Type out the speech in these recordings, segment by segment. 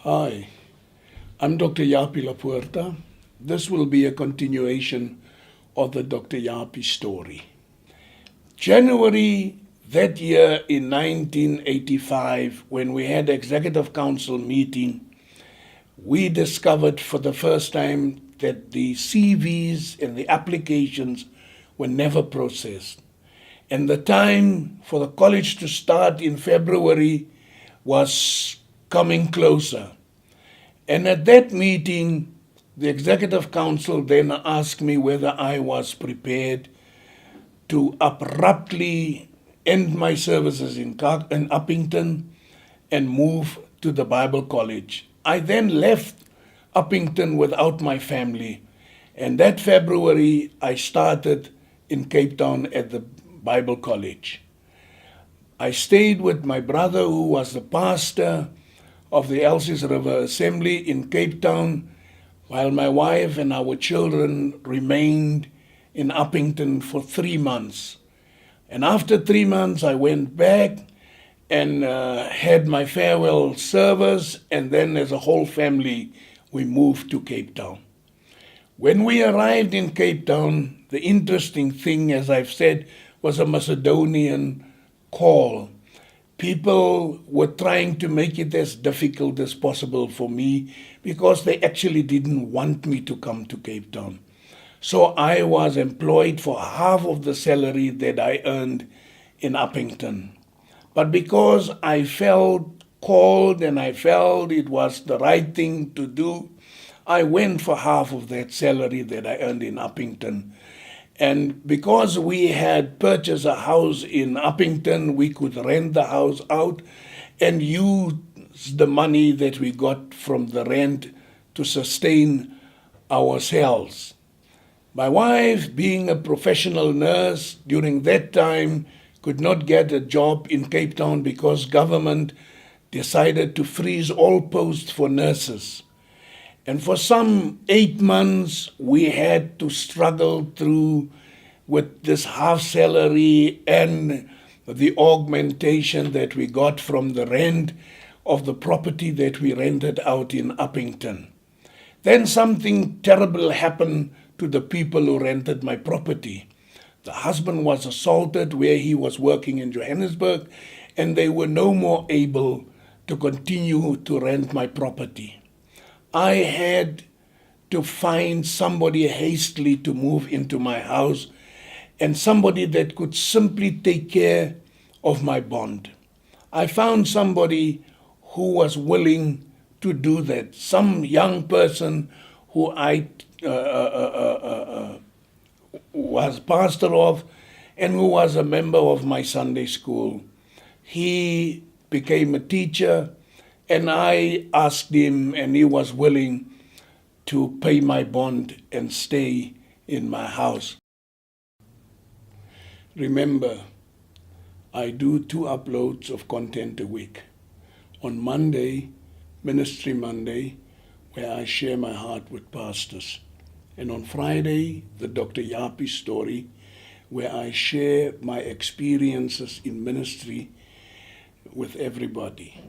Hi, I'm Dr. Japie Poorta. This will be a continuation of the Dr. Japie story. January that year in 1985, when we had Executive Council meeting, we discovered for the first time that the CVs and the applications were never processed. And the time for the college to start in February was coming closer. And at that meeting, the Executive Council then asked me whether I was prepared to abruptly end my services in Uppington and move to the Bible College. I then left Uppington without my family, and that February I started in Cape Town at the Bible College. I stayed with my brother, who was the pastor of the Elsies River Assembly in Cape Town, while my wife and our children remained in Uppington for 3 months. And after 3 months, I went back and had my farewell service, and then as a whole family, we moved to Cape Town. When we arrived in Cape Town, the interesting thing, as I've said, was a Macedonian call. People were trying to make it as difficult as possible for me because they actually didn't want me to come to Cape Town. So I was employed for half of the salary that I earned in Uppington. But because I felt called and I felt it was the right thing to do, I went for half of that salary that I earned in Uppington. And because we had purchased a house in Uppington, we could rent the house out and use the money that we got from the rent to sustain ourselves. My wife, being a professional nurse during that time, could not get a job in Cape Town because government decided to freeze all posts for nurses. And for some 8 months, we had to struggle through with this half salary and the augmentation that we got from the rent of the property that we rented out in Uppington. Then something terrible happened to the people who rented my property. The husband was assaulted where he was working in Johannesburg, and they were no more able to continue to rent my property. I had to find somebody hastily to move into my house and somebody that could simply take care of my bond. I found somebody who was willing to do that, some young person who I was pastor of and who was a member of my Sunday school. He became a teacher, and I asked him, and he was willing to pay my bond and stay in my house. Remember, I do 2 uploads of content a week. On Monday, Ministry Monday, where I share my heart with pastors. And on Friday, the Dr. Japie story, where I share my experiences in ministry with everybody.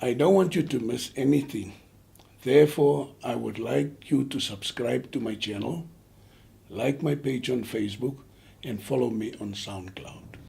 I don't want you to miss anything. Therefore, I would like you to subscribe to my channel, like my page on Facebook, and follow me on SoundCloud.